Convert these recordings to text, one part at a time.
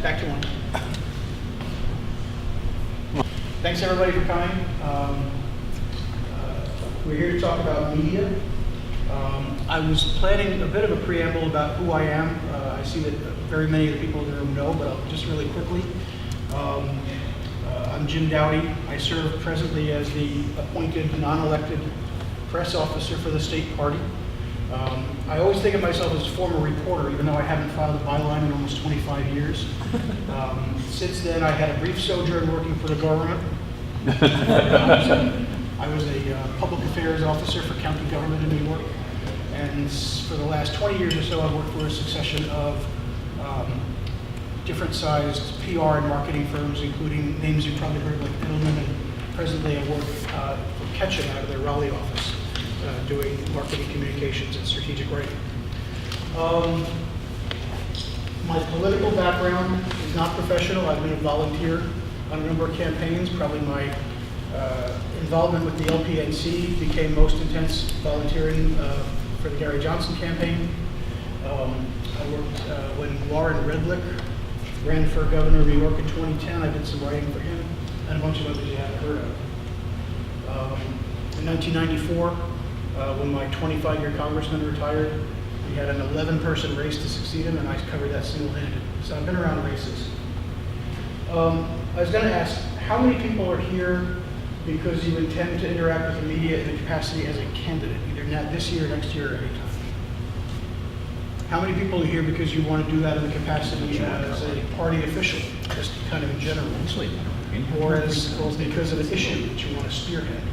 Back to one. Thanks everybody for coming. We're here to talk about media. I was planning a bit of a preamble about who I am. I see that very many of the people in the room know, but I'll just really quickly. I'm Jim Doughty. I serve presently as the appointed, non-elected press officer for the state party. I always think of myself as a former reporter, even though I haven't filed a byline in almost 25 years. Since then, I had a brief sojourn working for the government. I was a public affairs officer for county government in New York. And for the last 20 years or so, I've worked for a succession of different sized PR and marketing firms, including names you've probably heard like Edelman, and presently I work for Ketchum out of their Raleigh office, doing marketing communications and strategic writing. My political background is not professional. I've been a volunteer on a number of campaigns. Probably my involvement with the LPNC became most intense volunteering for the Gary Johnson campaign. I worked when Warren Redlick ran for governor of New York in 2010. I did some writing for him and a bunch of others you haven't heard of. In 1994, when my 25-year congressman retired, we had an 11-person race to succeed him, and I covered that single-handed. So I've been around races. I was going to ask, how many people are here because you intend to interact with the media in the capacity as a candidate, either this year, next year, or any time? How many people are here because you want to do that in the capacity as a party official, just kind of in general, or because of an issue that you want to spearhead?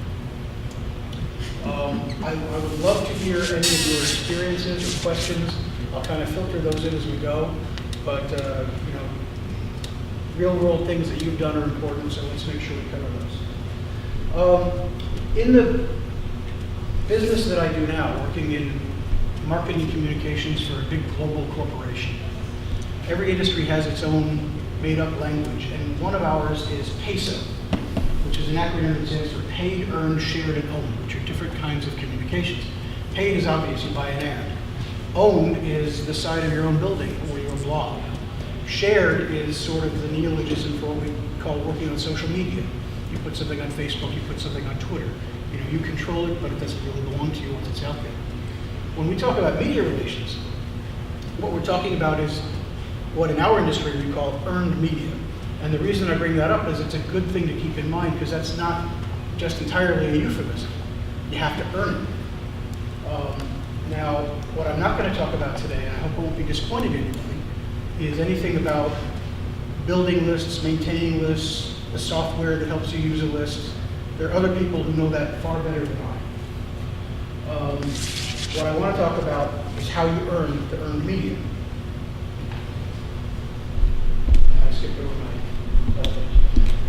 I would love to hear any of your experiences or questions. I'll kind of filter those in as we go, but real world things that you've done are important, so let's make sure we cover those. In the business that I do now, working in marketing communications for a big global corporation, every industry has its own made-up language, and one of ours is PESO, which is an acronym that stands for Paid, Earned, Shared, and Owned, which are different kinds of communications. Paid is obvious, you buy an ad. Owned is the side of your own building or your blog. Shared is sort of the neologism for what we call working on social media. You put something on Facebook, you put something on Twitter. You control it, but it doesn't really belong to you once it's out there. When we talk about media relations, what we're talking about is what in our industry we call earned media. And the reason I bring that up is it's a good thing to keep in mind, because that's not just entirely a euphemism. You have to earn it. Now, what I'm not going to talk about today, and I hope I won't be disappointing anybody, is anything about building lists, maintaining lists, the software that helps you use a list. There are other people who know that far better than I. What I want to talk about is how you earn the earned media. I skipped over my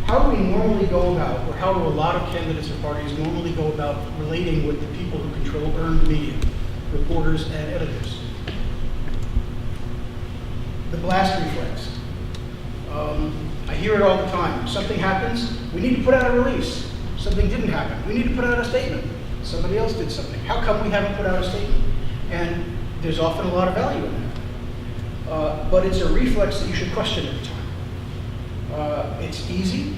How do we normally go about, or how do a lot of candidates or parties normally go about relating with the people who control earned media, reporters and editors? The blast reflex. I hear it all the time. Something happens, we need to put out a release. Something didn't happen, we need to put out a statement. Somebody else did something. How come we haven't put out a statement? And there's often a lot of value in that. But it's a reflex that you should question every time. It's easy.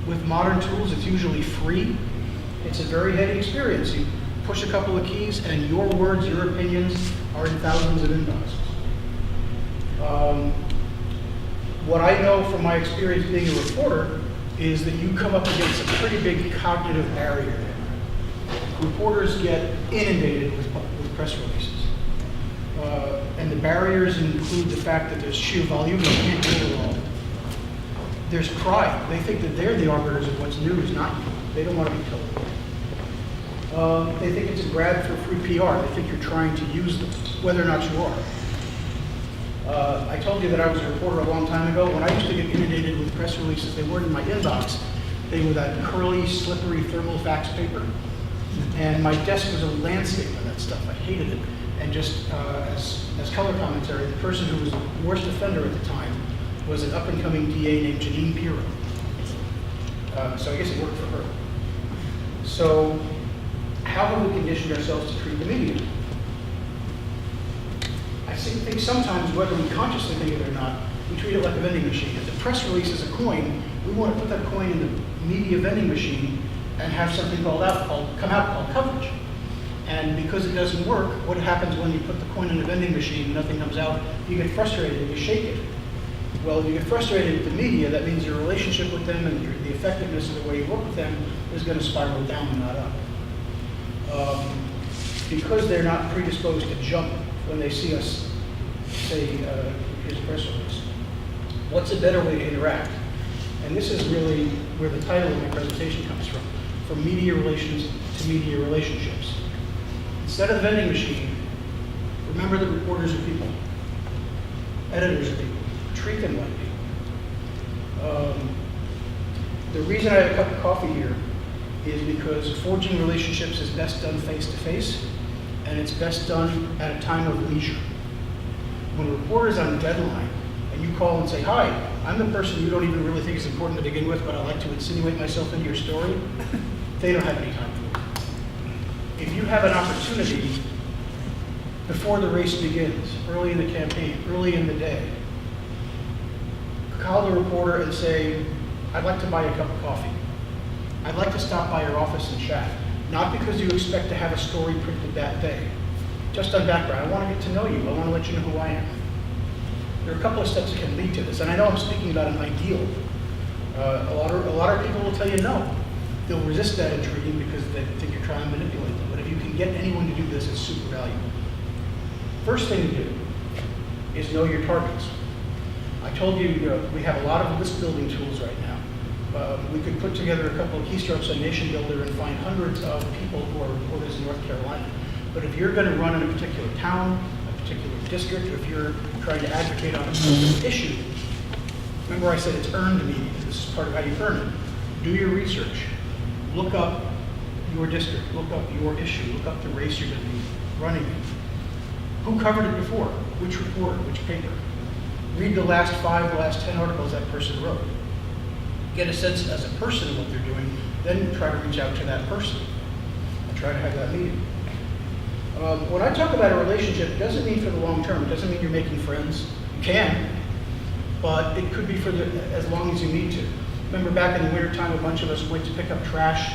With modern tools, it's usually free. It's a very heady experience. You push a couple of keys and your words, your opinions are in thousands of inboxes. What I know from my experience being a reporter is that you come up against a pretty big cognitive barrier. Reporters get inundated with press releases. And the barriers include the fact that there's sheer volume, you can't do it all. There's pride. They think that they're the arbiters of what's news, not you. They don't want to be told. They think it's a grab for free PR. They think you're trying to use them, whether or not you are. I told you that I was a reporter a long time ago. When I used to get inundated with press releases, they weren't in my inbox. They were that curly, slippery thermal fax paper. And my desk was a landscape of that stuff. I hated it. And just as color commentary, the person who was the worst offender at the time was an up-and-coming DA named Janine Pirro. So I guess it worked for her. So how have we conditioned ourselves to treat the media? I think sometimes, whether we consciously think it or not, We treat it like a vending machine. If the press release is a coin, we want to put that coin in the media vending machine and have something come out called coverage. And because it doesn't work, what happens when you put the coin in the vending machine and nothing comes out? You get frustrated and you shake it. Well, if you get frustrated with the media, that means your relationship with them and the effectiveness of the way you work with them is going to spiral down and not up. Because they're not predisposed to jump when they see us say, here's a press release. What's a better way to interact? And this is really where the title of my presentation comes from media relations to media relationships. Instead of the vending machine, remember that reporters are people, editors are people, treat them like people. The reason I have a cup of coffee here is because forging relationships is best done face-to-face, and it's best done at a time of leisure. When a reporter's on deadline, and you call and say, hi, I'm the person you don't even really think is important to begin with, but I like to insinuate myself into your story, they don't have any time for it. If you have an opportunity before the race begins, early in the campaign, early in the day, call the reporter and say, I'd like to buy a cup of coffee. I'd like to stop by your office and chat. Not because you expect to have a story printed that day. Just on background, I want to get to know you. I want to let you know who I am. There are a couple of steps that can lead to this, and I know I'm speaking about an ideal. A lot of people will tell you no. They'll resist that intriguing because they think you're trying to manipulate them. But if you can get anyone to do this, it's super valuable. First thing to do is know your targets. I told you, we have a lot of list building tools right now. We could put together a couple of keystrokes on Nation Builder and find hundreds of people who are reporters in North Carolina. But if you're going to run in a particular town, a particular district, or if you're trying to advocate on a specific issue, remember I said it's earned media. This is part of how you earn it. Do your research. Look up your district. Look up your issue. Look up the race you're going to be running in. Who covered it before? Which reporter? Which paper? Read the last 5, the last 10 articles that person wrote. Get a sense as a person of what they're doing, then try to reach out to that person and try to have that meeting. When I talk about a relationship, it doesn't mean for the long term. It doesn't mean you're making friends. You can, but it could be for as long as you need to. Remember back in the wintertime, a bunch of us went to pick up trash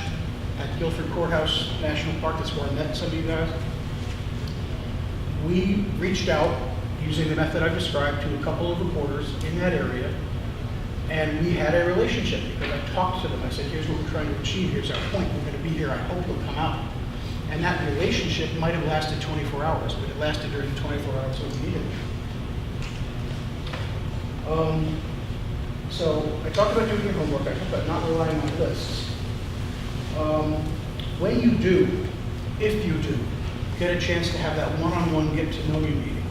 at Guilford Courthouse National Park. That's where I met some of you guys. We reached out using the method I described to a couple of reporters in that area, and we had a relationship because I talked to them. I said, here's what we're trying to achieve. Here's our point. We're going to be here. I hope you'll come out. And that relationship might have lasted 24 hours, but it lasted during the 24 hours that we needed. So I talked about doing your homework. I talked about not relying on lists. When you do, if you do, get a chance to have that one-on-one get-to-know you meeting,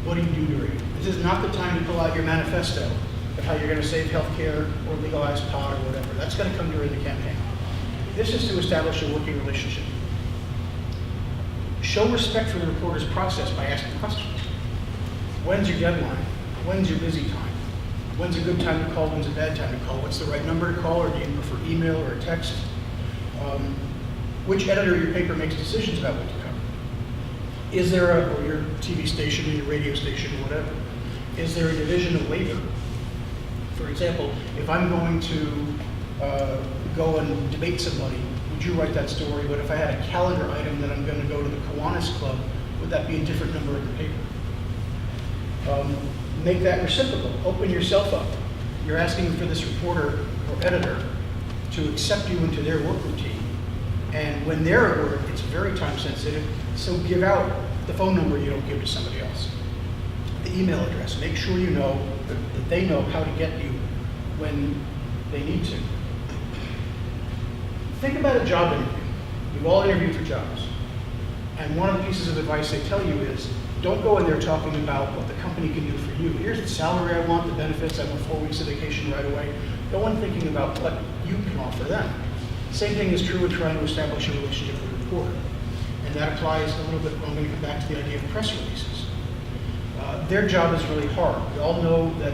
what do you do during it? This is not the time to pull out your manifesto of how you're going to save healthcare or legalize pot or whatever. That's going to come during the campaign. This is to establish a working relationship. Show respect for the reporter's process by asking questions. When's your deadline? When's your busy time? When's a good time to call? When's a bad time to call? What's the right number to call, or do you prefer email or a text? Which editor of your paper makes decisions about what to cover? Is there or your TV station or your radio station or whatever, is there a division of labor? For example, if I'm going to go and debate somebody, would you write that story? But if I had a calendar item that I'm going to go to the Kiwanis Club, would that be a different number of the paper? Make that reciprocal. Open yourself up. You're asking for this reporter or editor to accept you into their work routine. And when they're at work, it's very time sensitive, so give out the phone number you don't give to somebody else. The email address. Make sure you know that they know how to get you when they need to. Think about a job interview. We've all interviewed for jobs. And one of the pieces of advice they tell you is, don't go in there talking about what the company can do for you. Here's the salary I want, the benefits, I want 4 weeks of vacation right away. Go in thinking about what you can offer them. Same thing is true in trying to establish a relationship with a reporter. And that applies a little bit, I'm going to come back to the idea of press releases. Their job is really hard. We all know that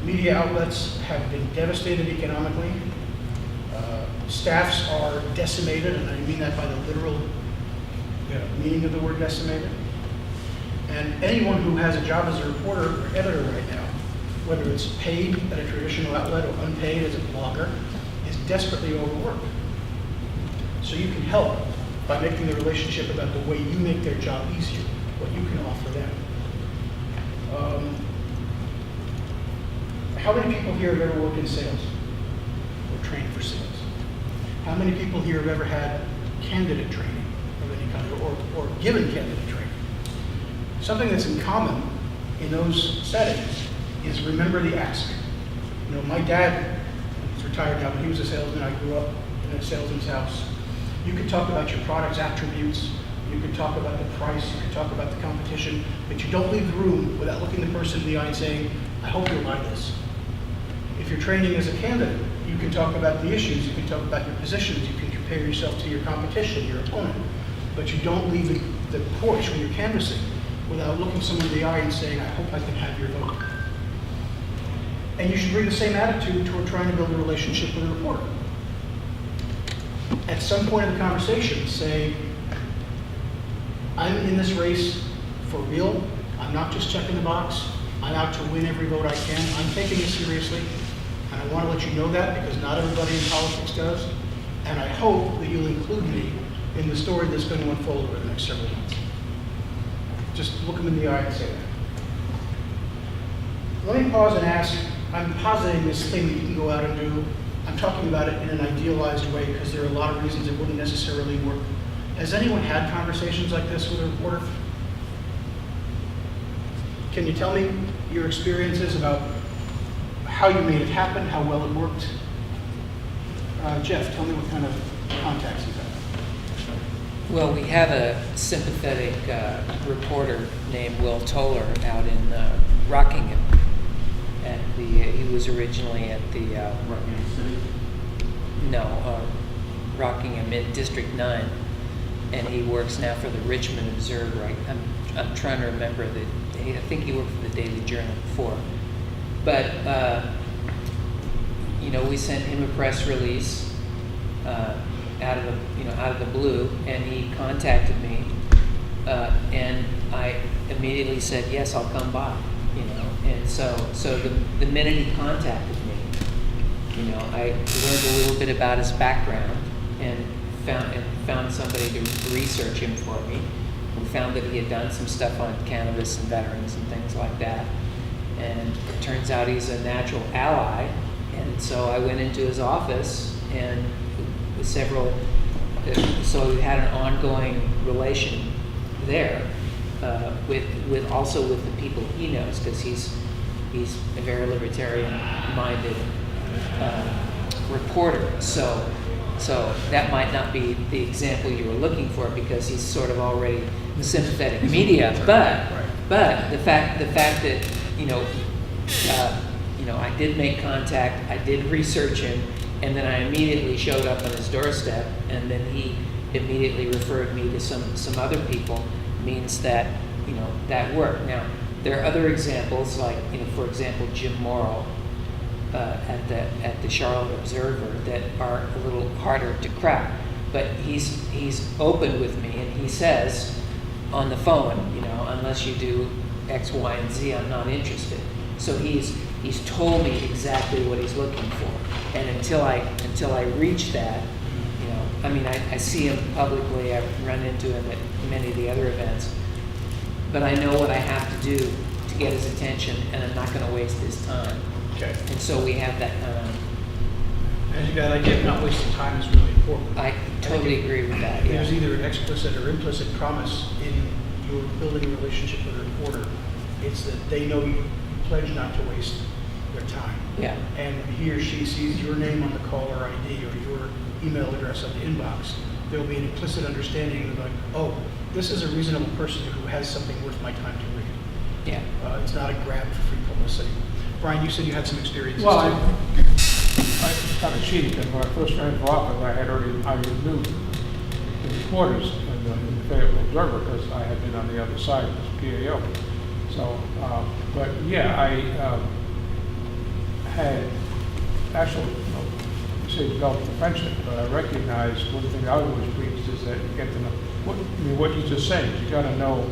media outlets have been devastated economically. Staffs are decimated, and I mean that by the literal meaning of the word decimated. And anyone who has a job as a reporter or editor right now whether it's paid at a traditional outlet or unpaid as a blogger, is desperately overworked. So you can help by making the relationship about the way you make their job easier, what you can offer them. How many people here have ever worked in sales or trained for sales? How many people here have ever had candidate training of any kind, or given candidate training? Something that's in common in those settings is remember the ask. You know, my dad is retired now, but he was a salesman. I grew up in a salesman's house. You could talk about your product's attributes, you could talk about the price, you could talk about the competition, but you don't leave the room without looking the person in the eye and saying, I hope you'll buy this. If you're training as a candidate, you can talk about the issues, you can talk about your positions, you can compare yourself to your competition, your opponent, but you don't leave the porch when you're canvassing without looking someone in the eye and saying, I hope I can have your vote. And you should bring the same attitude toward trying to build a relationship with a reporter. At some point in the conversation, say, I'm in this race for real. I'm not just checking the box. I'm out to win every vote I can. I'm taking it seriously. And I want to let you know that because not everybody in politics does. And I hope that you'll include me in the story that's going to unfold over the next several months. Just look them in the eye and say that. Let me pause and ask, I'm positing this thing that you can go out and do. I'm talking about it in an idealized way because there are a lot of reasons it wouldn't necessarily work. Has anyone had conversations like this with a reporter? Can you tell me your experiences about how you made it happen, how well it worked? Jeff, tell me what kind of contacts you've had. Well, we have a sympathetic reporter named Will Toller out in Rockingham. He was originally at the Rockingham City? Rockingham in District 9, and he works now for the Richmond Observer. I'm trying to remember I think he worked for the Daily Journal before. But we sent him a press release out of the blue, and he contacted me, and I immediately said yes, I'll come by. And so the minute he contacted me, I learned a little bit about his background and found somebody to research him for me. We found that he had done some stuff on cannabis and veterans and things like that. And it turns out he's a natural ally. And so I went into his office and so we had an ongoing relation there. With also with the people he knows, because he's a very libertarian-minded reporter. So that might not be the example you were looking for because he's sort of already sympathetic media. But the fact that I did make contact, I did research him, and then I immediately showed up on his doorstep, and then he immediately referred me to some other people. Means that that worked. Now there are other examples, like for example Jim Morrill at the Charlotte Observer, that are a little harder to crack. But he's open with me, and he says on the phone, unless you do X, Y, and Z, I'm not interested. So he's told me exactly what he's looking for, and until I reach that. I see him publicly. I've run into him at many of the other events. But I know what I have to do to get his attention, and I'm not going to waste his time. Okay. And so we have that kind of... I think that idea of not wasting time is really important. I totally agree with that. There's either an explicit or implicit promise in your building a relationship with a reporter. It's that they know you pledge not to waste their time. Yeah. And he or she sees your name on the caller ID or your email address on the inbox, there'll be an implicit understanding of like, oh, this is a reasonable person who has something worth my time to read. Yeah. It's not a grab for free publicity. Brian, you said you had some experiences. Well, too. I kind of cheated because when I first ran for office, I knew the reporters in the Fayetteville Observer because I had been on the other side as PAO. So, but yeah, I had actually, say developed a friendship, but I recognized one thing I always preached is that you get to know what you just said. You got to know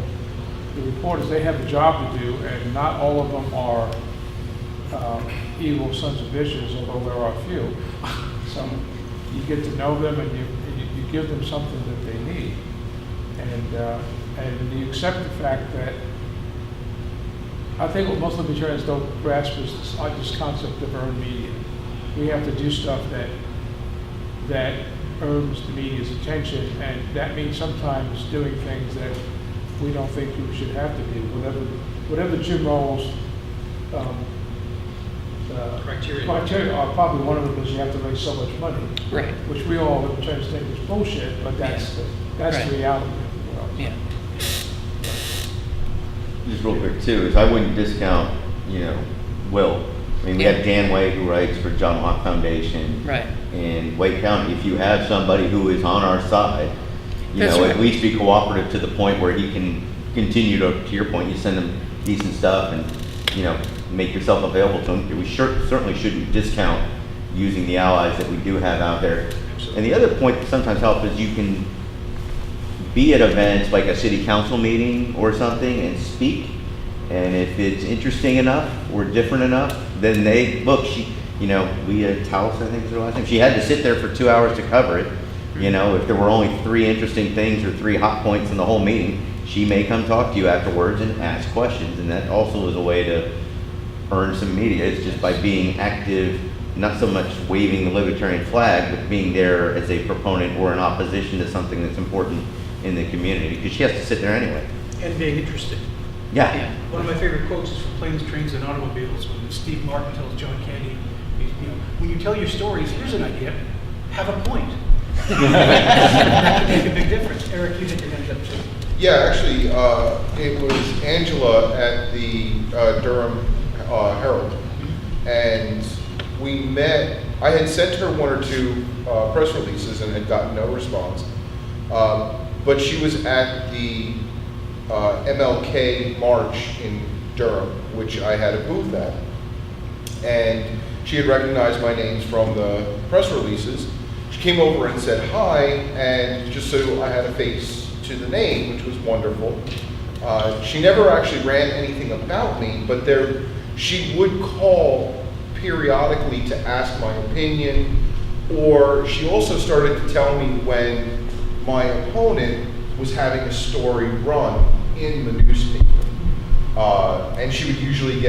the reporters. They have a job to do, and not all of them are evil sons of bitches, although there are few. So you get to know them and you give them something that they need. And you accept the fact that I think what most libertarians don't grasp is this concept of earned media. We have to do stuff that earns the media's attention, and that means sometimes doing things that we don't think we should have to do. Whatever Jim Roll's criteria are, probably one of them is you have to raise so much money. Right. Which we all libertarians think is bullshit, but that's Right. the reality of the world. Yeah. Just real quick too, is I wouldn't discount, Will. I mean, we have Dan Way who writes for John Locke Foundation. Right. In Wake County, if you have somebody who is on our side, That's right. at least be cooperative to the point where he can continue to your point, you send him decent stuff and, make yourself available to him. We certainly shouldn't discount using the allies that we do have out there. Absolutely. And the other point that sometimes helps is you can be at events like a city council meeting or something and speak. And if it's interesting enough or different enough, then we had Taos, I think is her last name. She had to sit there for 2 hours to cover it. If there were only 3 interesting things or 3 hot points in the whole meeting, she may come talk to you afterwards and ask questions. And that also is a way to earn some media. It's just by being active, not so much waving the libertarian flag, but being there as a proponent or in opposition to something that's important in the community, because she has to sit there anyway. And being interested. Yeah. One of my favorite quotes is from Planes, Trains, and Automobiles when Steve Martin tells John Candy, when you tell your stories, here's an idea, have a point. That can make a big difference. Eric, you think you're going to jump in? Yeah, actually, it was Angela at the Durham Herald, and we met. I had sent her 1 or 2 press releases and had gotten no response, but she was at the MLK March in Durham, which I had a booth at, and she had recognized my names from the press releases. She came over and said hi, and just so I had a face to the name, which was wonderful. She never actually ran anything about me, but she would call periodically to ask my opinion, or she also started to tell me when my opponent was having a story run in the newspaper. And she would usually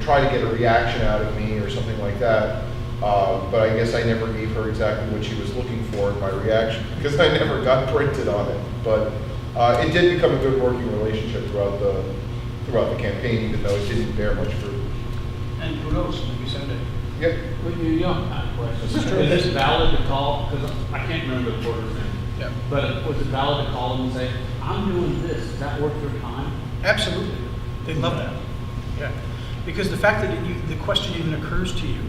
try to get a reaction out of me or something like that. But I guess I never gave her exactly what she was looking for in my reaction, because I never got printed on it. But it did become a good working relationship throughout the campaign, even though it didn't bear much fruit. And who knows, maybe someday. Yep. When you're young, I have a question. Is it valid to call, because I can't remember the quarter's name, Yeah. but was it valid to call them and say, I'm doing this, is that worth your time? Absolutely. They love that. Yeah. Because the fact that the question even occurs to you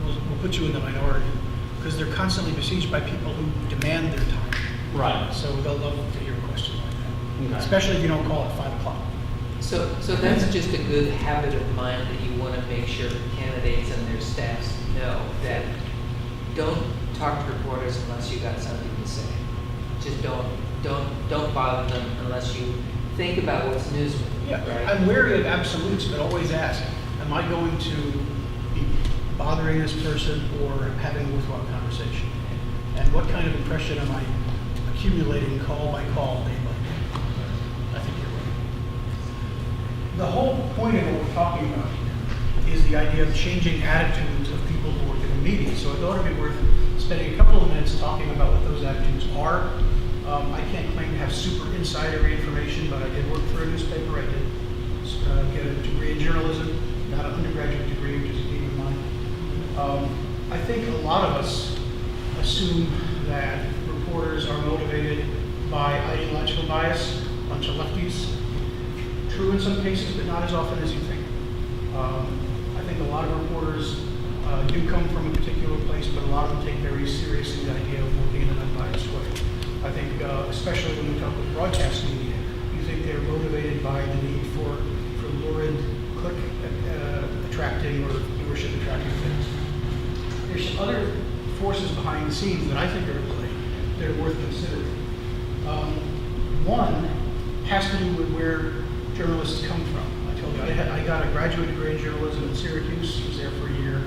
will put you in the minority, because they're constantly besieged by people who demand their time. Right. So they'll love to hear a question like that, Okay. especially if you don't call at 5 o'clock. So that's just a good habit of mind that you want to make sure the candidates and their staffs know that don't talk to reporters unless you got something to say. Just don't bother them unless you think about what's newsworthy. Yeah, right? I'm wary of absolutes, but always ask, am I going to be bothering this person or having a worthwhile conversation? And what kind of impression am I accumulating call by call, day by day? I think you're right. The whole point of what we're talking about here is the idea of changing attitudes of people who work in the media. So I thought it'd be worth spending a couple of minutes talking about what those attitudes are. I can't claim to have super insider information, but I did work for a newspaper. I did get a degree in journalism, not an undergraduate degree, which is a deep in mine. I think a lot of us assume that reporters are motivated by ideological bias, a bunch of lefties. True in some cases, but not as often as you think. I think a lot of reporters do come from a particular place, but a lot of them take very seriously the idea of working in an unbiased way. I think, especially when we talk with broadcast media, you think they're motivated by the need for lurid, click attracting or viewership attracting things. There's some other forces behind the scenes that I think are at play that are worth considering. One has to do with where journalists come from. I told you, I got a graduate degree in journalism at Syracuse, was there for a year,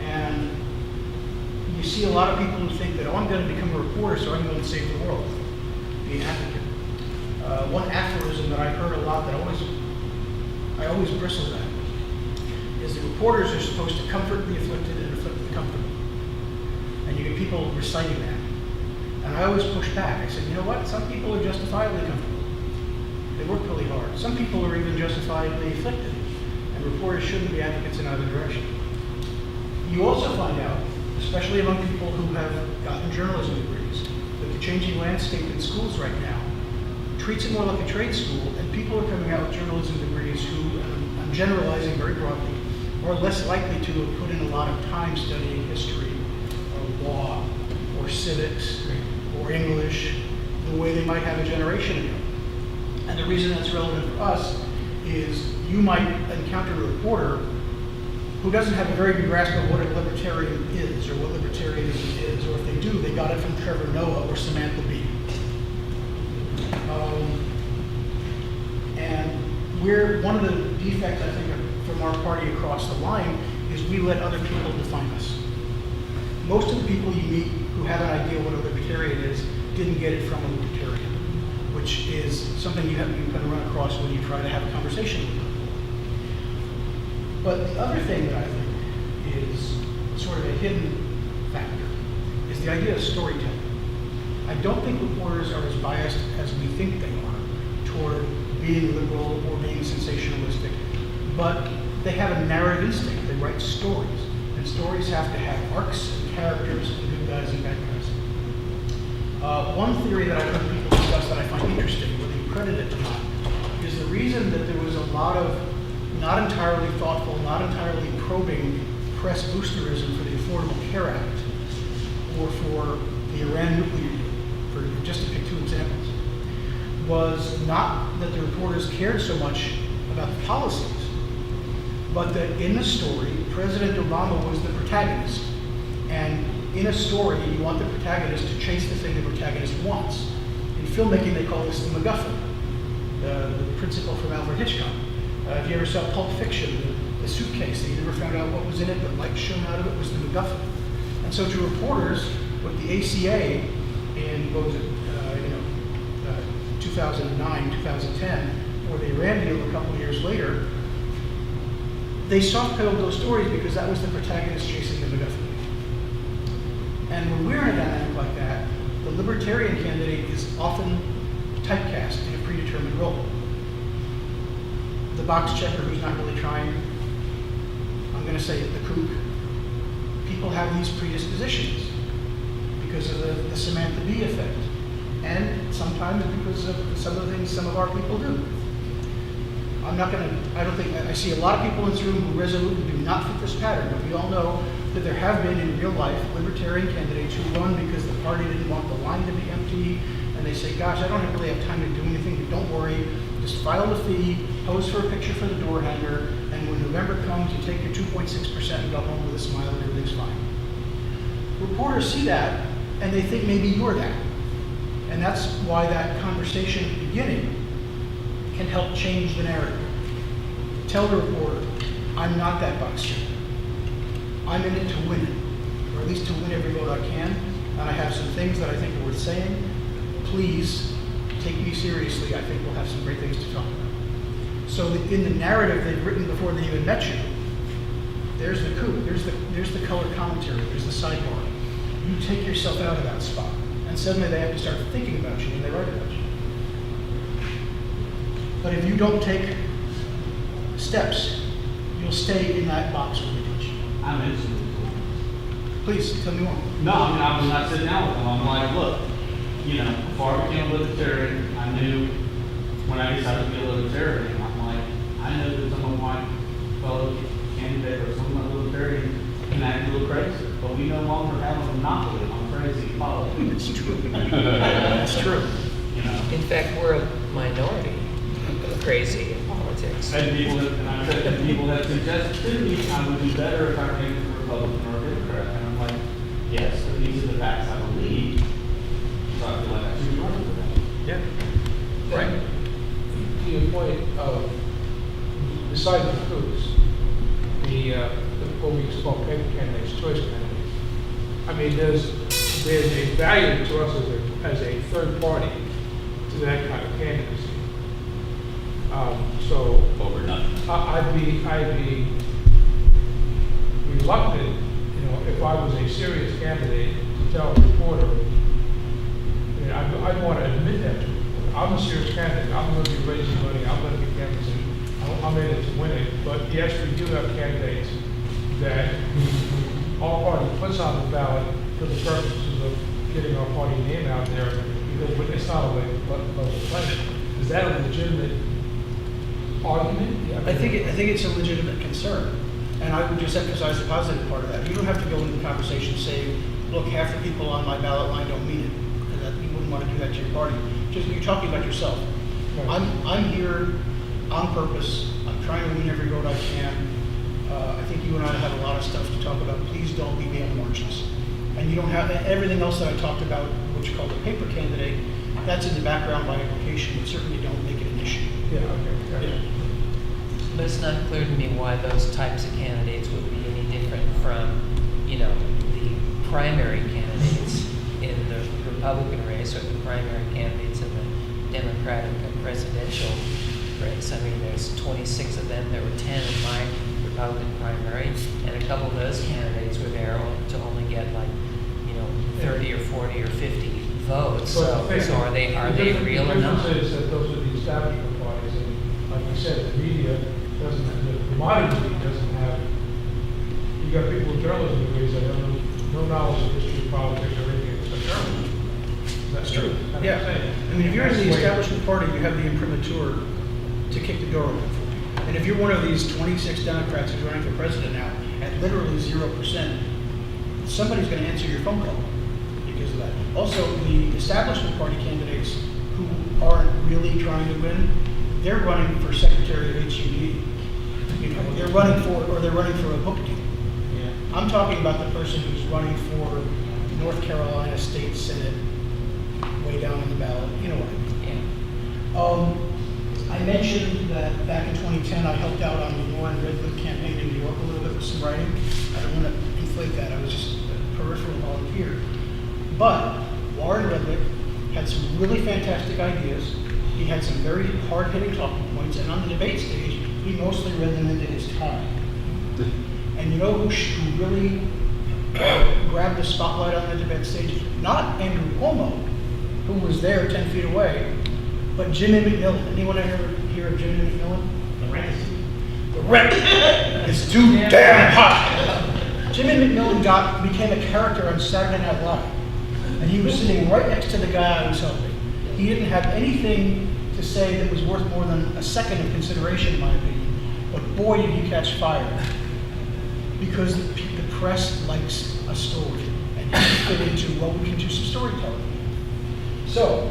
and you see a lot of people who think that, oh, I'm going to become a reporter, so I'm going to save the world, be an advocate. One aphorism that I heard a lot that I always bristled at is that reporters are supposed to comfort the afflicted and afflict the comfortable. And you get people reciting that. And I always push back. I said, you know what? Some people are justifiably comfortable. They work really hard. Some people are even justifiably afflicted. And reporters shouldn't be advocates in either direction. You also find out, especially among people who have gotten journalism degrees, that the changing landscape in schools right now treats it more like a trade school, and people are coming out with journalism degrees who, and I'm generalizing very broadly, are less likely to have put in a lot of time studying history or law or civics or English the way they might have a generation ago. And the reason that's relevant for us is you might encounter a reporter who doesn't have a very good grasp of what a libertarian is or what libertarianism is, or if they do, they got it from Trevor Noah or Samantha Bee. And one of the defects, I think, from our party across the line is we let other people define us. Most of the people you meet who have an idea what a libertarian is didn't get it from a libertarian, which is something you kind of run across when you try to have a conversation with them. But the other thing that I think is sort of a hidden factor is the idea of storytelling. I don't think reporters are as biased as we think they are toward being liberal or being sensationalistic, but they have a narrative instinct. They write stories, and stories have to have arcs and characters and good guys and bad guys. One theory that I've heard people discuss that I find interesting, whether you credit it or not, is the reason that there was a lot of not entirely thoughtful, not entirely probing press boosterism for the Affordable Care Act or for the Iran nuclear deal, for just to pick two examples, was not that the reporters cared so much about the policies, but that in the story, President Obama was the protagonist. And in a story, you want the protagonist to chase the thing the protagonist wants. In filmmaking, they call this the MacGuffin, the principle from Alfred Hitchcock. If you ever saw Pulp Fiction, the suitcase, that you never found out what was in it, but light shone out of it was the MacGuffin. And so to reporters, with the ACA in, 2009, 2010, or the Iran deal a couple of years later, they soft-pedaled those stories because that was the protagonist chasing the MacGuffin. And when we're in a dynamic like that, the libertarian candidate is often typecast in a predetermined role. The box checker who's not really trying, I'm going to say it, the kook. People have these predispositions because of the Samantha Bee effect. And sometimes because of some of the things some of our people do. I see a lot of people in this room who resolutely do not fit this pattern, but we all know that there have been in real life libertarian candidates who run because the party didn't want the line to be empty, and they say, gosh, I don't really have time to do anything, but don't worry, just file the fee, pose for a picture for the door hanger, and when November comes, you take your 2.6% and go home with a smile and everything's fine. Reporters see that, and they think maybe you're that. And that's why that conversation at the beginning can help change the narrative. Tell the reporter, I'm not that box checker. I'm in it to win it, or at least to win every vote I can, and I have some things that I think are worth saying. Please take me seriously. I think we'll have some great things to talk about. So that in the narrative they've written before they even met you, there's the coup, there's the color commentary, there's the sidebar. You take yourself out of that spot, and suddenly they have to start thinking about you when they write about you. But if you don't take steps, you'll stay in that box where they teach you. I'm interested. Please, tell me more. No, I mean, when I sit down with them, I'm like, look, before I became a libertarian, I knew when I decided to be a libertarian, I'm like, I know that some of my fellow candidates or some of my libertarians can act a little crazy, but we no longer have a monopoly on crazy politics. It's true. That's true. In fact, we're a minority of crazy in politics. And people have suggested to me I would do better if I ran for Republican or Democrat. And I'm like, yes, but these are the facts I believe. So I feel like I should run for that. Yeah. Right. To your point of site includes what we call paper candidates, choice candidates. I mean, there's a value to us as a third party to that kind of candidacy. So Over nothing. I'd be reluctant, if I was a serious candidate, to tell a reporter. I mean, I'd want to admit that to a reporter. I'm a serious candidate. I'm going to be raising money. I'm going to be canvassing. I'm in it to win it. But yes, we do have candidates that our party puts on the ballot for the purposes of getting our party name out there, because it's not a level playing. Is that a legitimate argument? Yeah, I think it's a legitimate concern, and I would just emphasize the positive part of that. You don't have to go into the conversation saying, look, half the people on my ballot line don't mean it, because you wouldn't want to do that to your party. Just, you're talking about yourself. Right. I'm here on purpose. I'm trying to win every vote I can. I think you and I have a lot of stuff to talk about. Please don't leave me on margins. And you don't have everything else that I talked about, which you call the paper candidate. That's in the background by implication, but certainly don't make it an issue. Yeah, okay. Yeah. But it's not clear to me why those types of candidates would be any different from, the primary candidates in the Republican race or the primary candidates in the Democratic presidential race. I mean, there's 26 of them. There were 10 in my Republican primary, and a couple of those candidates were there to only get 30 or 40 or 50 votes. So are they real or not? The difference is that those are the establishment parties, and like you said, the media doesn't have, the modern media doesn't have, you got people with journalism degrees that have no knowledge of history, politics, or anything except journalism. That's true. That's what Yeah. I'm saying. I mean, if you're in That's the way- establishment party, you have the imprimatur to kick the door open for you. And if you're one of these 26 Democrats who's running for president now, at literally 0%, somebody's going to answer your phone call because of that. Also, the establishment party candidates who aren't really trying to win, they're running for Secretary of HUD. They're running for a book deal. Yeah. I'm talking about the person who's running for North Carolina State Senate, way down on the ballot. You know what I mean? Yeah. I mentioned that back in 2010, I helped out on the Warren Redwood campaign in New York a little bit with some writing. I don't want to inflate that. I was just a peripheral volunteer. But Warren Redwood had some really fantastic ideas. He had some very hard-hitting talking points, and on the debate stage, he mostly read them into his tie. And you know who really grabbed the spotlight on the debate stage? Not Andrew Cuomo, who was there 10 feet away, but Jimmy McMillan. Anyone ever hear of Jimmy McMillan? The rent. The rent is too damn hot. Jimmy McMillan became a character on Saturday Night Live, and he was sitting right next to the guy I was helping. He didn't have anything to say that was worth more than a second of consideration, in my opinion. But boy, did he catch fire. Because the press likes a story, and you fit into, well, we can do some storytelling. So,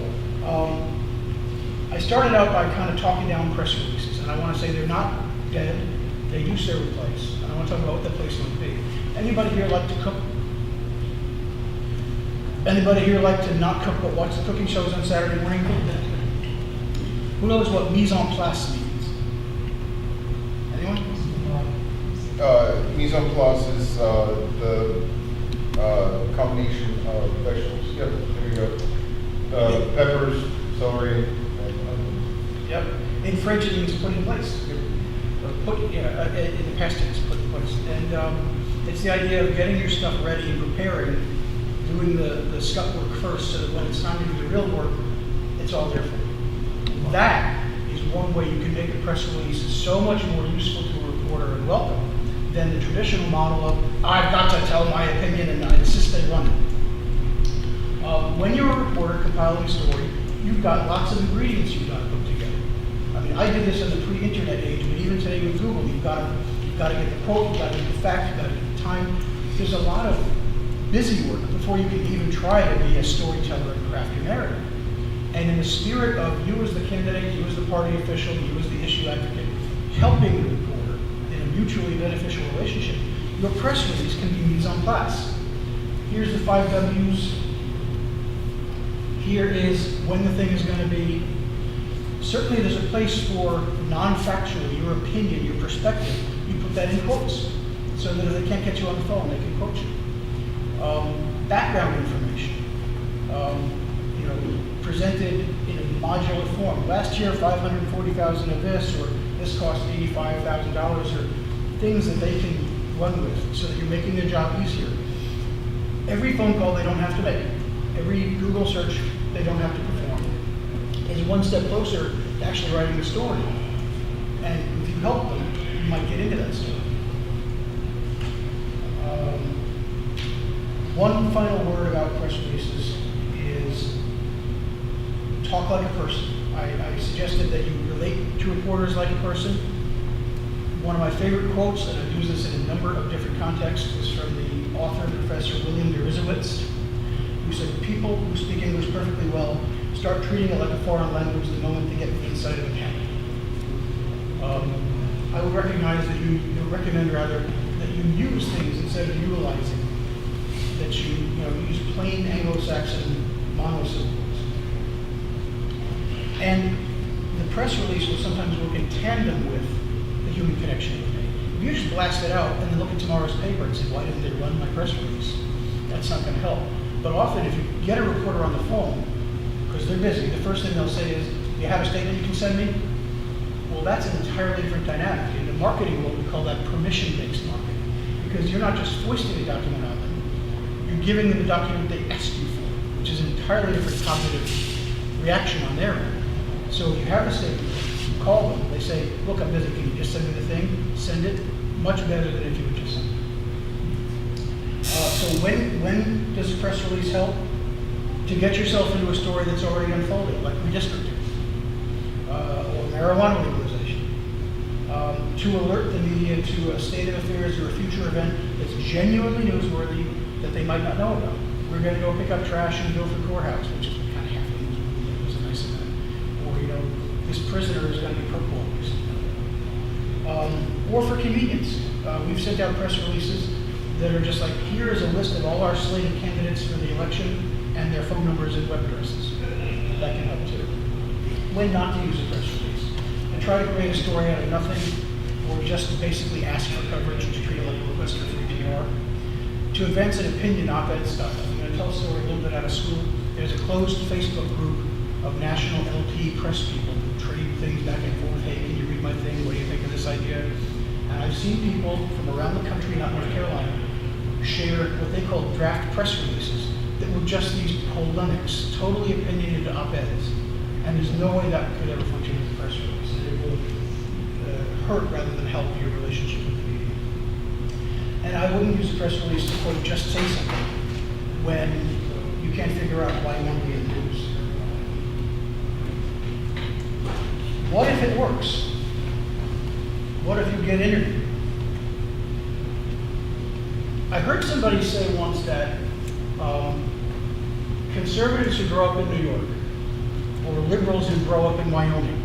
I started out by kind of talking down press releases, and I want to say they're not dead. They do serve a place, and I want to talk about what that place might be. Anybody here like to cook? Anybody here like to not cook but watch the cooking shows on Saturday morning? Who knows what mise en place means? Anyone? Mise en place is the combination of vegetables. Yep, there you go. Peppers, celery, and onions. Yep. In French, it means put in place. In the past tense, put in place. And it's the idea of getting your stuff ready and preparing, doing the scut work first, so that when it's time to do the real work, it's all there for you. That is one way you can make a press release so much more useful to a reporter and welcome than the traditional model of, I've got to tell my opinion and I insist they run it. When you're a reporter compiling a story, you've got lots of ingredients you've got to put together. I mean, I did this in the pre-internet age, but even today with Google, you've got to get the quote, you've got to get the fact, you've got to get the time. There's a lot of busy work before you can even try to be a storyteller and craft your narrative. And in the spirit of you as the candidate, you as the party official, you as the issue advocate, helping the reporter in a mutually beneficial relationship, your press release can be mise en place. Here's the 5 W's. Here is when the thing is going to be. Certainly there's a place for non-factual, your opinion, your perspective. You put that in quotes, so that if they can't get you on the phone, they can quote you. Background information, presented in a modular form. Last year, $540,000 of this, or this cost $85,000, or things that they can run with, so that you're making their job easier. Every phone call they don't have to make, every Google search they don't have to perform, is one step closer to actually writing the story. And if you help them, you might get into that story. One final word about press releases is talk like a person. I suggested that you relate to reporters like a person. One of my favorite quotes, and I've used this in a number of different contexts, is from the author, Professor William Deresiewicz, who said, people who speak English perfectly well start treating it like a foreign language the moment they get the inside of a pen. I would recognize that recommend rather that you use things instead of utilizing, that you use plain Anglo-Saxon monosyllables. And the press release will sometimes work in tandem with the human connection with me. If you just blast it out and then look at tomorrow's paper and say, why didn't they run my press release? That's not going to help. But often if you get a reporter on the phone, because they're busy, the first thing they'll say is, do you have a statement you can send me? Well, that's an entirely different dynamic. In the marketing world, we call that permission-based marketing, because you're not just foisting a document on them, you're giving them the document they asked you for, which is an entirely different cognitive reaction on their end. So if you have a statement, you call them, they say, look, I'm busy, can you just send me the thing? Send it, much better than if you would just send it. So when does a press release help? To get yourself into a story that's already unfolding, like redistricting, or marijuana legalization. To alert the media to a state of affairs or a future event that's genuinely newsworthy that they might not know about. We're going to go pick up trash in Guilford Courthouse, which is kind of half the news. It was a nice event. Or, this prisoner is going to be purple. Or for convenience. We've sent out press releases that are just like, here is a list of all our slated candidates for the election and their phone numbers and web addresses. That can help too. When not to use a press release. And try to create a story out of nothing, or just basically ask for coverage to treat it like a request for free PR. To advance an opinion op-ed style. I'm going to tell a story a little bit out of school. There's a closed Facebook group of national LP press people who trade things back and forth. Hey, can you read my thing? What do you think of this idea? And I've seen people from around the country, not North Carolina, share what they call draft press releases that were just these polemics, totally opinionated op-eds. And there's no way that could ever function as a press release. It will hurt rather than help your relationship with the media. And I wouldn't use a press release to quote, just say something, when you can't figure out why you want to be in the news. What if it works? What if you get interviewed? I heard somebody say once that conservatives who grow up in New York or liberals who grow up in Wyoming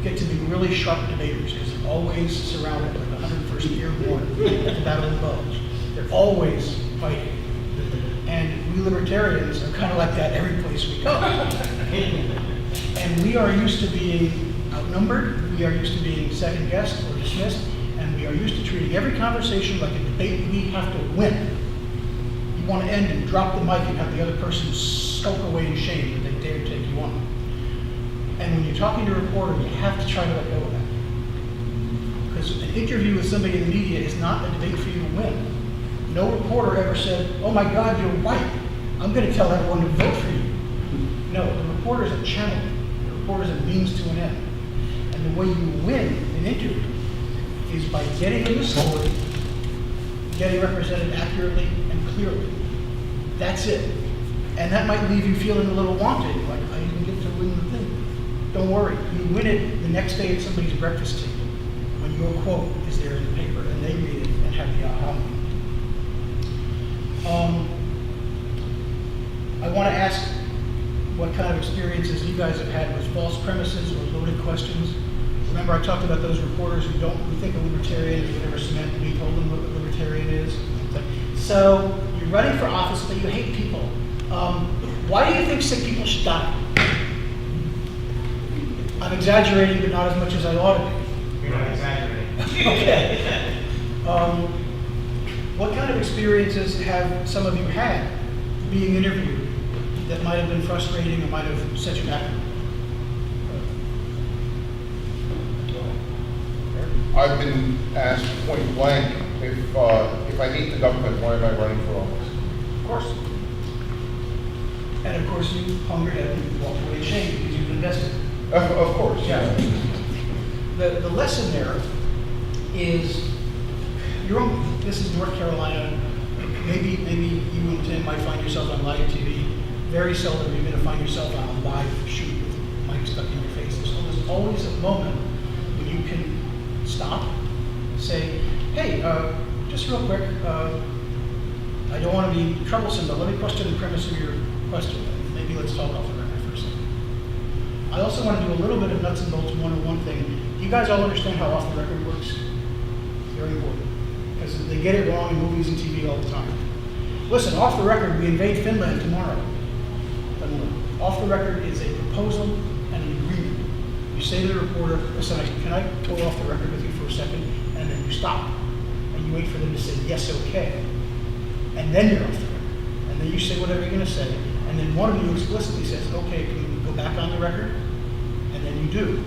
get to be really sharp debaters because they're always surrounded like the 101st Airborne at the Battle of the Bulge. They're always fighting. And we libertarians are kind of like that every place we go. And we are used to being outnumbered, we are used to being second-guessed or dismissed, and we are used to treating every conversation like a debate we have to win. You want to end and drop the mic and have the other person skulk away in shame that they dare take you on. And when you're talking to a reporter, you have to try to let go of that. Because an interview with somebody in the media is not a debate for you to win. No reporter ever said, oh my God, you're white. I'm going to tell everyone to vote for you. No, the reporter is a channel. The reporter is a means to an end. And the way you win an interview is by getting in the story, getting represented accurately and clearly. That's it. And that might leave you feeling a little wanted, like, I didn't get to win the thing. Don't worry, you win it the next day at somebody's breakfast table when your quote is there in the paper and they read it and have the aha moment. I want to ask what kind of experiences you guys have had with false premises or loaded questions. Remember, I talked about those reporters who think a libertarian is whatever Samantha told them what a libertarian is. So you're running for office, but you hate people. Why do you think sick people should die? I'm exaggerating, but not as much as I ought to be. You're not exaggerating. Okay. What kind of experiences have some of you had being interviewed that might have been frustrating or might have set you back? I've been asked point blank, if I hate the government, why am I running for office? Of course. And of course, you hung your head and walked away ashamed because you've invested. Of course, yeah. The lesson there is, this is North Carolina. Maybe you and Tim might find yourself on live TV. Very seldom you're going to find yourself on a live shoot with a mic stuck in your face. So there's always a moment when you can stop, say, hey, just real quick, I don't want to be troublesome, but let me question the premise of your question. Maybe let's talk off the record for a second. I also want to do a little bit of nuts and bolts one-on-one thing. You guys all understand how off the record works? Very important. Because they get it wrong in movies and TV all the time. Listen, off the record, we invade Finland tomorrow. Off the record is a proposal and an agreement. You say to the reporter, listen, can I go off the record with you for a second? And then you stop. And you wait for them to say, yes, okay. And then you're off the record. And then you say whatever you're going to say. And then one of you explicitly says, okay, can we go back on the record? And then you do.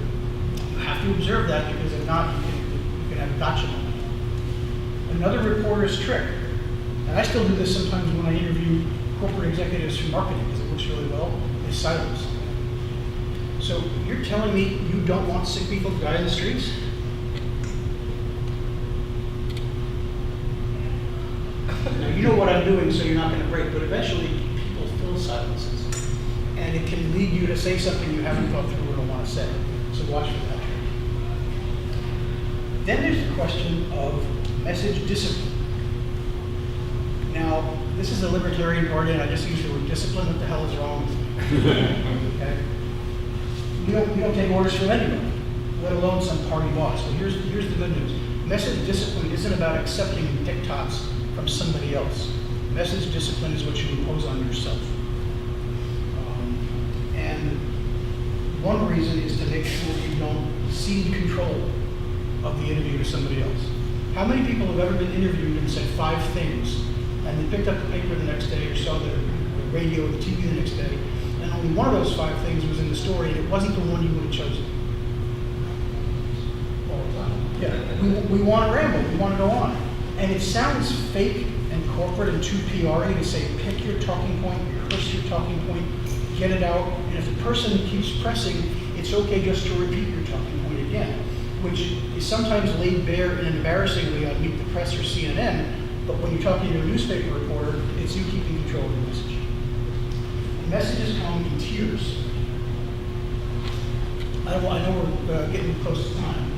You have to observe that, because if not, you can have a gotcha moment. Another reporter's trick, and I still do this sometimes when I interview corporate executives for marketing, because it works really well, is silence. So you're telling me you don't want sick people to die in the streets? Now, you know what I'm doing, so you're not going to break, but eventually people fill silences. And it can lead you to say something you haven't thought through or don't want to say. So watch for that. Then there's the question of message discipline. Now, this is a Libertarian party, and I just use the word discipline. What the hell is wrong with me? Okay? You don't take orders from anybody, let alone some party boss. But here's the good news. Message discipline isn't about accepting diktats from somebody else. Message discipline is what you impose on yourself. And one reason is to make sure you don't cede control of the interview to somebody else. How many people have ever been interviewed and said 5 things, and they picked up the paper the next day or saw the radio or the TV the next day, and only one of those 5 things was in the story, and it wasn't the one you would have chosen? All the time. Yeah, we want to ramble, we want to go on. And it sounds fake and corporate and too PR-y to say, pick your talking point, rehearse your talking point, get it out, and if the person keeps pressing, it's okay just to repeat your talking point again, which is sometimes laid bare in an embarrassing way on Meet the Press or CNN, but when you're talking to a newspaper reporter, it's you keeping control of the message. And messages come in tiers. I know we're getting close to time.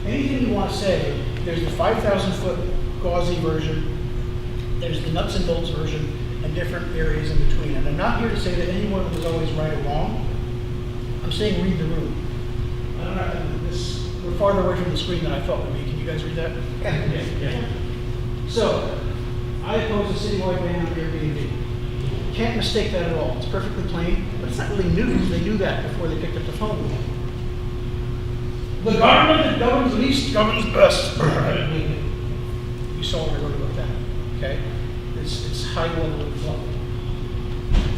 Anything you want to say, there's the 5,000-foot gauzy version, there's the nuts and bolts version, and different areas in between. And I'm not here to say that any one of them is always right or wrong. I'm saying read the room. I don't know, we're farther away from the screen than I thought we'd be. Can you guys read that? Yeah. So, I oppose a citywide ban on Airbnb. Can't mistake that at all. It's perfectly plain, but it's not really news. They knew that before they picked up the phone with me. The government that governs least governs best. You saw what I wrote about that, okay? It's high level of flow.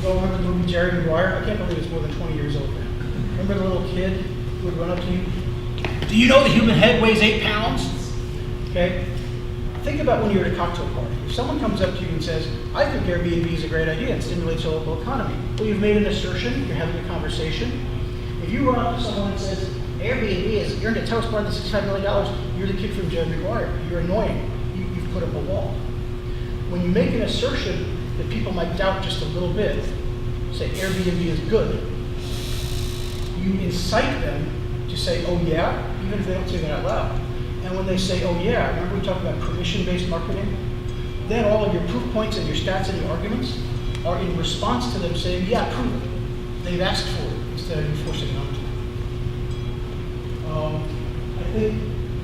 So remember the movie Jerry Maguire? I can't believe it's more than 20 years old now. Remember the little kid who would run up to you? Do you know the human head weighs 8 pounds? Okay? Think about when you're at a cocktail party. If someone comes up to you and says, I think Airbnb is a great idea and stimulates the local economy. Well, you've made an assertion, you're having a conversation. If you run up to someone and says, Airbnb is, you're going to tell us more than $65 million, you're the kid from Jerry Maguire. You're annoying. You've put up a wall. When you make an assertion that people might doubt just a little bit, say Airbnb is good, you incite them to say, oh yeah, even if they don't say that out loud. And when they say, oh yeah, remember we talked about permission-based marketing? Then all of your proof points and your stats and your arguments are in response to them saying, yeah, prove it. They've asked for it instead of you forcing it on to them. I think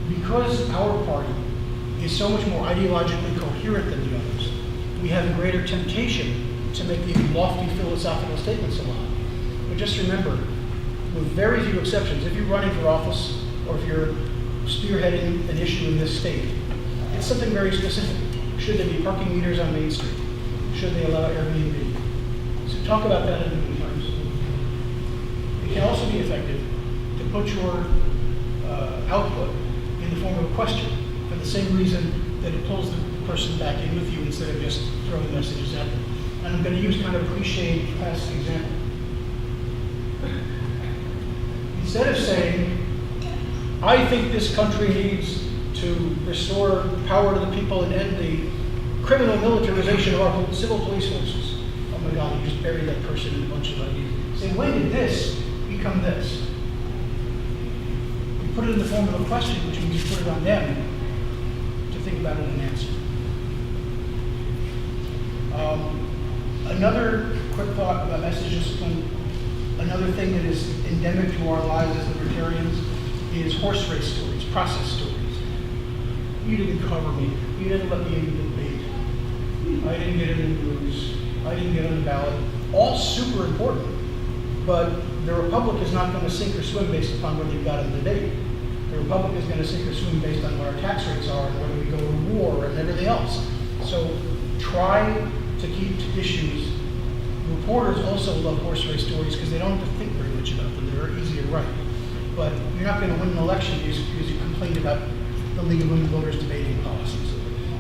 because our party is so much more ideologically coherent than the others, we have a greater temptation to make these lofty philosophical statements a lot. But just remember, with very few exceptions, if you're running for office or if you're spearheading an issue in this state, it's something very specific. Should there be parking meters on Main Street? Should they allow Airbnb? So talk about that in the meantime. It can also be effective to put your output in the form of a question for the same reason that it pulls the person back in with you instead of just throwing messages at them. And I'm going to use kind of a cliched classic example. Instead of saying, I think this country needs to restore power to the people and end the criminal militarization of our civil police forces. Oh my God, you just buried that person in a bunch of ideas. Say, when did this become this? You put it in the form of a question, which means you put it on them to think about it and answer. Another quick thought about message discipline. Another thing that is endemic to our lives as libertarians is horse race stories, process stories. You didn't cover me. You didn't let me in the debate. I didn't get in the news. I didn't get on the ballot. All super important, but the Republic is not going to sink or swim based upon whether you got in the debate. The Republic is going to sink or swim based on what our tax rates are and whether we go to war and everything else. So try to keep to issues. Reporters also love horse race stories because they don't have to think very much about them. They're easy to write. But you're not going to win an election because you complained about the League of Women Voters debating policies.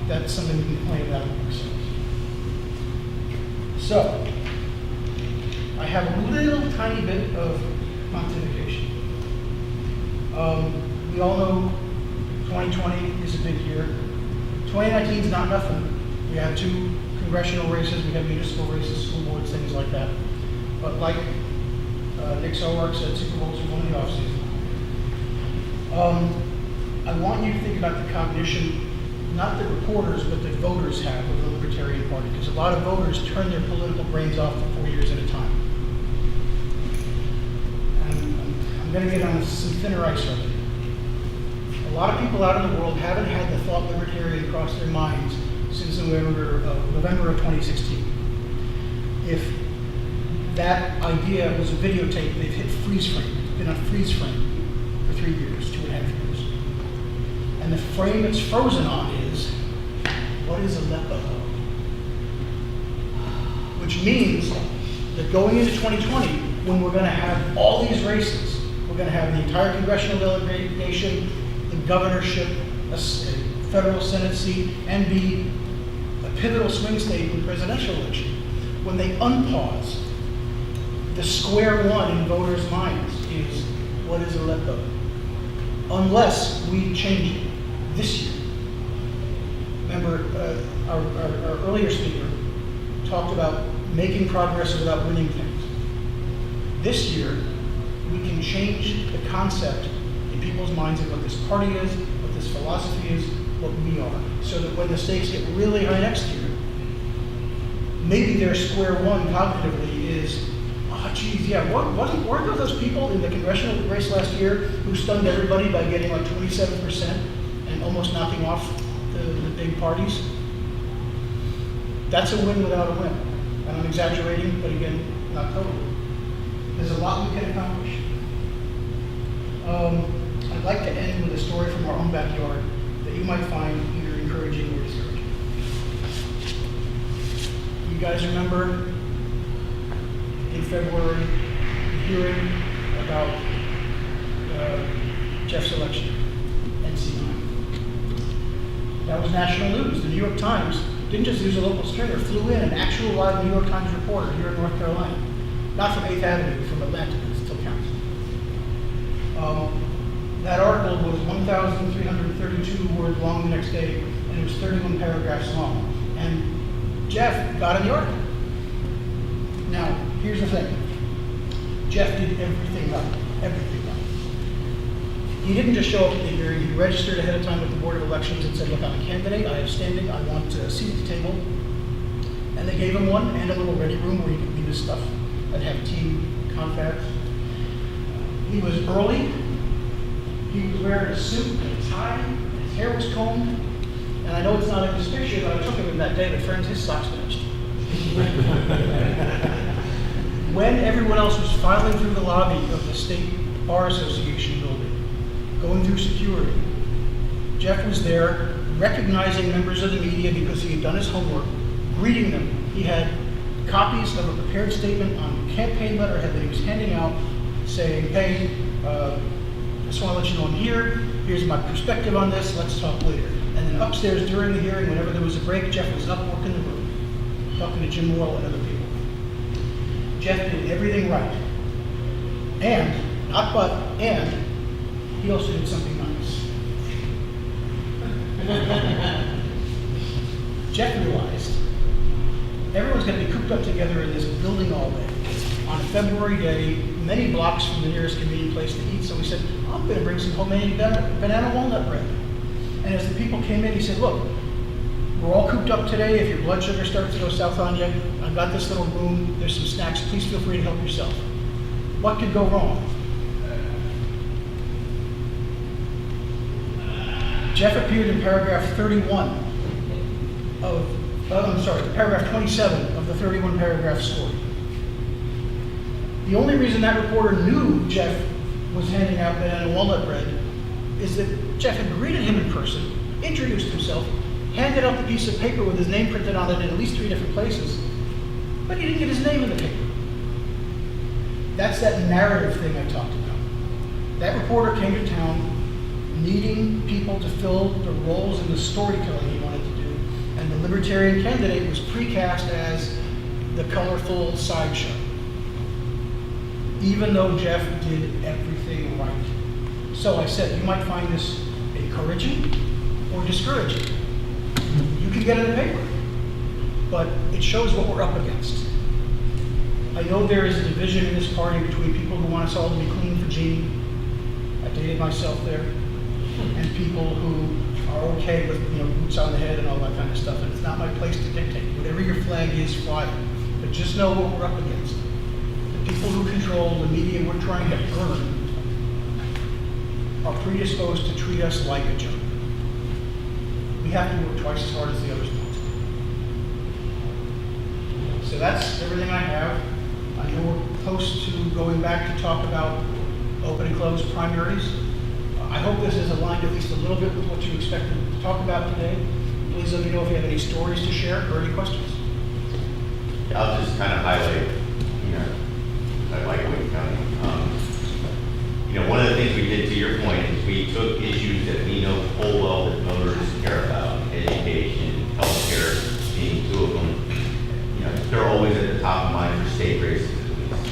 That's something we can complain about ourselves. So, I have a little tiny bit of pontification. We all know 2020 is a big year. 2019 is not nothing. We have 2 congressional races, we have municipal races, school boards, things like that. But like Nick Sowark said, Super Bowls are only off-season. I want you to think about the cognition, not that reporters, but that voters have of the Libertarian Party, because a lot of voters turn their political brains off for 4 years at a time. And I'm going to get on some thinner ice already. A lot of people out in the world haven't had the thought libertarian cross their minds since November of 2016. If that idea was a videotape, they've hit freeze frame. It's been on freeze frame for 3 years, 2.5 years. And the frame it's frozen on is, what is Aleppo? Which means that going into 2020, when we're going to have all these races, we're going to have the entire congressional delegation, the governorship, a federal Senate seat, and be a pivotal swing state in the presidential election. When they unpause, the square one in voters' minds is, what is Aleppo? Unless we change it this year. Remember, our earlier speaker talked about making progress without winning things. This year, we can change the concept in people's minds of what this party is, what this philosophy is, what we are, so that when the stakes get really high next year, maybe their square one cognitively is, oh geez, yeah, weren't those people in the congressional race last year who stunned everybody by getting like 27% and almost knocking off the big parties? That's a win without a win. And I'm exaggerating, but again, not totally. There's a lot we can accomplish. I'd like to end with a story from our own backyard that you might find either encouraging or discouraging. You guys remember in February hearing about Jeff's election, NC9. That was national news. The New York Times didn't just use a local stringer, flew in an actual live New York Times reporter here in North Carolina. Not from 8th Avenue, from Atlanta, it still counts. That article was 1,332 words long the next day, and it was 31 paragraphs long. And Jeff got in the article. Now, here's the thing. Jeff did everything right. Everything right. He didn't just show up at the hearing. He registered ahead of time with the Board of Elections and said, look, I'm a candidate. I have standing. I want a seat at the table. And they gave him one and a little ready room where he could leave his stuff and have team confabs. He was early. He was wearing a suit and a tie. His hair was combed. And I know it's not in this picture, but I took him that day. But friends, his socks matched. when everyone else was filing through the lobby of the State Bar Association building, going through security, Jeff was there recognizing members of the media because he had done his homework, greeting them. He had copies of a prepared statement on campaign letterhead that he was handing out saying, hey, just want to let you know I'm here. Here's my perspective on this. Let's talk later. And then upstairs during the hearing, whenever there was a break, Jeff was up working the room, talking to Jim Morrill and other people. Jeff did everything right. And, not but, and, he also did something nice. Jeff realized everyone's going to be cooped up together in this building all day on a February day, many blocks from the nearest convenient place to eat. So we said, I'm going to bring some homemade banana walnut bread. And as the people came in, he said, look, we're all cooped up today. If your blood sugar starts to go south on you, I've got this little room. There's some snacks. Please feel free to help yourself. What could go wrong? Jeff appeared in paragraph 31 of, paragraph 27 of the 31 paragraph story. The only reason that reporter knew Jeff was handing out banana walnut bread is that Jeff had greeted him in person, introduced himself, handed out the piece of paper with his name printed on it in at least 3 different places, but he didn't get his name in the paper. That's that narrative thing I talked about. That reporter came to town needing people to fill the roles in the storytelling he wanted to do, and the Libertarian candidate was precast as the colorful sideshow, even though Jeff did everything right. So I said, you might find this encouraging or discouraging. You can get it in the paper, but it shows what we're up against. I know there is a division in this party between people who want us all to be clean for Gene, I dated myself there, and people who are okay with, boots on the head and all that kind of stuff. And it's not my place to dictate. Whatever your flag is, fly it. But just know what we're up against. The people who control the media we're trying to earn are predisposed to treat us like a joke. We have to work twice as hard as the others want. So that's everything I have. I know we're close to going back to talk about open and closed primaries. I hope this is aligned at least a little bit with what you expected to talk about today. Please let me know if you have any stories to share or any questions. I'll just kind of highlight, I like Wayne County. One of the things we did, to your point, is we took issues that we know full well that voters care about, education, healthcare being 2 of them. They're always at the top of mind for state races at least.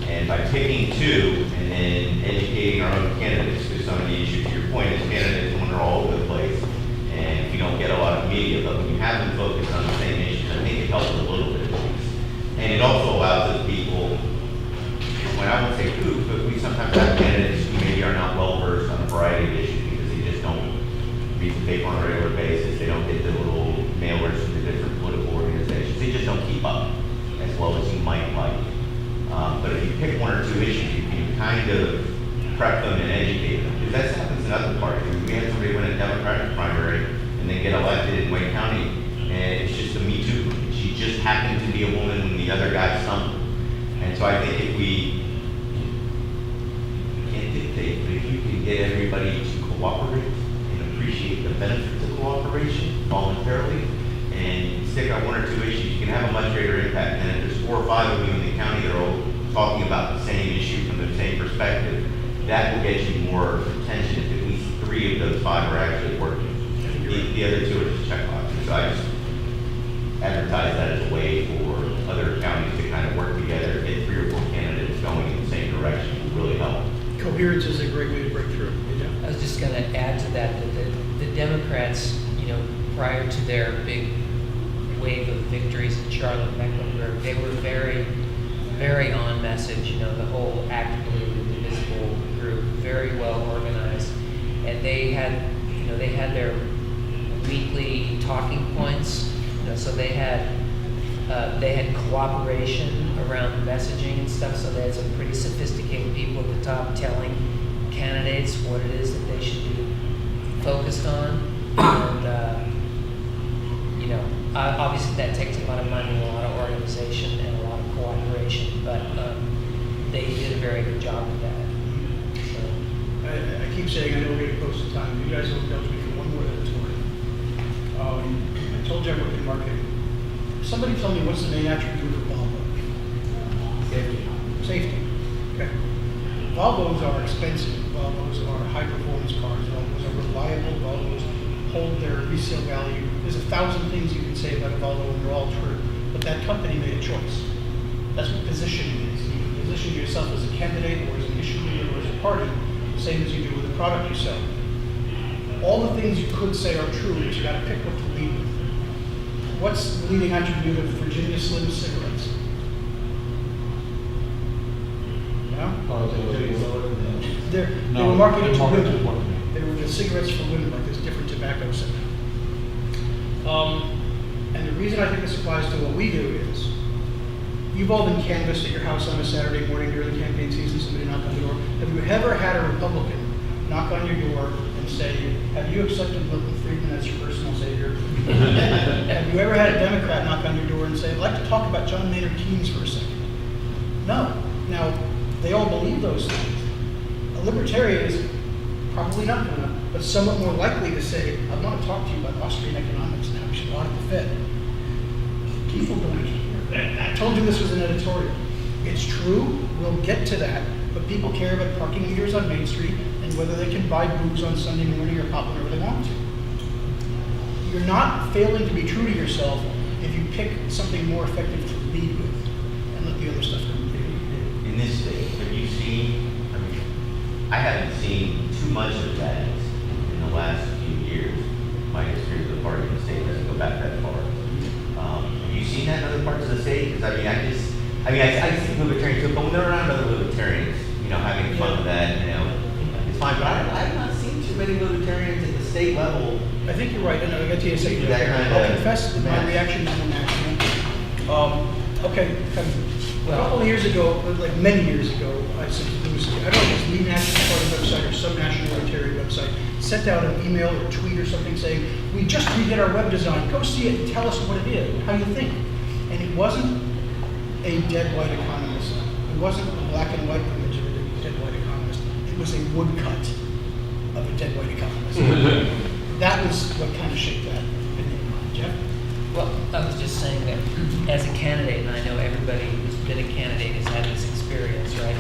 And by picking 2 and then educating our own candidates, because some of the issues, to your point, is candidates when they're all over the place, and we don't get a lot of media, but when you have them focused on the same issues, I think it helps a little bit at least. And it also allows us people, when I would say who, but we sometimes have candidates who maybe are not well versed on a variety of issues because they just don't read the paper on a regular basis, they don't get the little mailers from the different political organizations, they just don't keep up as well as you might like. But if you pick 1 or 2 issues, you can kind of prep them and educate them. Because that happens in other parties. We had somebody win a Democratic primary and then get elected in Wayne County, and it's just a Me Too. She just happened to be a woman when the other guy stumbled. And so I think if we can't dictate, but if you can get everybody to cooperate and appreciate the benefits of cooperation voluntarily, and stick on 1 or 2 issues, you can have a much greater impact. And if there's 4 or 5 of you in the county that are all talking about the same issue from the same perspective, that will get you more attention if at least 3 of those 5 are actually working. The other 2 are just checkboxes. So I just advertise that as a way for other counties to kind of work together, get 3 or 4 candidates going in the same direction will really help. Coherence is a great way to break through. I was just going to add to that the Democrats, prior to their big wave of victories in Charlotte, Mecklenburg, they were very, very on message. The whole Act Blue, the Invisible group, very well organized, and they had their weekly talking points. So they had cooperation around messaging and stuff. So they had some pretty sophisticated people at the top telling candidates what it is that they should be focused on, and obviously that takes a lot of money, a lot of organization, and a lot of cooperation, but they did a very good job with that. So, I keep saying I know we're getting close to time. You guys will indulge me for one more editorial. I told you I worked in marketing. Somebody tell me what's the main attribute of a Volvo? Safety. Okay. Volvos are expensive. Volvos are high-performance cars. Volvos are reliable. Volvos hold their resale value. There's 1,000 things you can say about a Volvo, and they're all true. But that company made a choice. That's what positioning is. You can position yourself as a candidate, or as an issue leader, or as a party, same as you do with the product you sell. All the things you could say are true, but you got to pick what to lead with. What's the leading attribute of Virginia Slim cigarettes? Yeah? They were marketed to women. They were the cigarettes for women, like this different tobacco scent. And the reason I think this applies to what we do is, you've all been canvassed at your house on a Saturday morning during the campaign season, somebody knocked on the door. Have you ever had a Republican knock on your door and say, have you accepted Milton Friedman as your personal savior? Have you ever had a Democrat knock on your door and say, I'd like to talk about John Maynard Keynes for a second? No. Now, they all believe those things. A libertarian is probably not going to, but somewhat more likely to say, I want to talk to you about Austrian economics now, we should audit the Fed. People don't care. I told you this was an editorial. It's true, we'll get to that, but people care about parking meters on Main Street and whether they can buy booze on Sunday morning or pop whenever they want to. You're not failing to be true to yourself if you pick something more effective to lead with and let the other stuff come. In this state, have you seen, I haven't seen too much of that in the last few years. My history of the party in the state doesn't go back that far. Have you seen that in other parts of the state? Because I see libertarians too, but when they're around other libertarians, having fun with that, it's fine. But I have not seen too many libertarians at the state level. I think you're right, and I'll get to you in a second. That kind I'll of confess that my reaction is international. Okay, a couple of years ago, like many years ago, I said there was, I don't know if it's the National Party website or some national libertarian website, sent out an email or tweet or something saying, we just redid our web design, go see it and tell us what it is, how you think. And it wasn't a dead white economist. It wasn't a black and white image of a dead white economist. It was a woodcut of a dead white economist. That was what kind of shaped that opinion. Jeff? well, I was just saying that as a candidate, and I know everybody who's been a candidate has had this experience, right?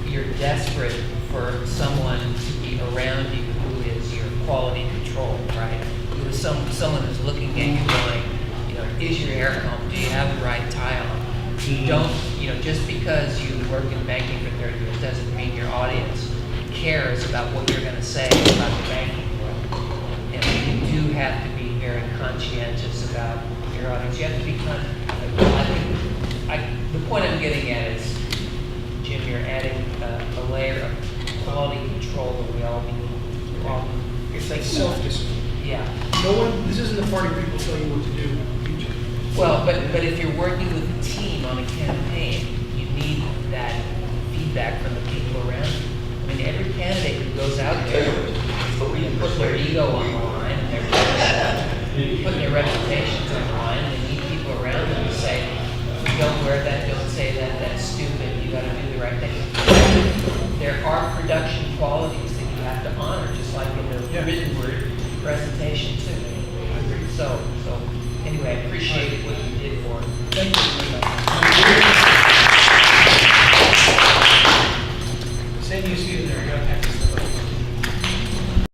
You're desperate for someone to be around you who is your quality control, right? Who is someone who's looking at you going, is your air pump? Do you have the right tile? You don't, just because you work in banking for 30 years doesn't mean your audience cares about what you're going to say about the banking world. And you do have to be very conscientious about your audience. You have to be the point I'm getting at is, Jim, you're adding a layer of quality control that we all need. It's like self-discipline. Yeah. No one, this isn't the party people tell you what to do. Well, but if you're working with a team on a campaign, you need that feedback from the people around you. I mean, every candidate who goes out there, put their ego on the line, and they're putting their reputations on the line, and they need people around them to say, don't wear that, don't say that, that's stupid, you gotta do the right thing. There are production qualities that you have to honor, just like in the written word presentation too. So anyway, I appreciate what you did for it. Thank you very much.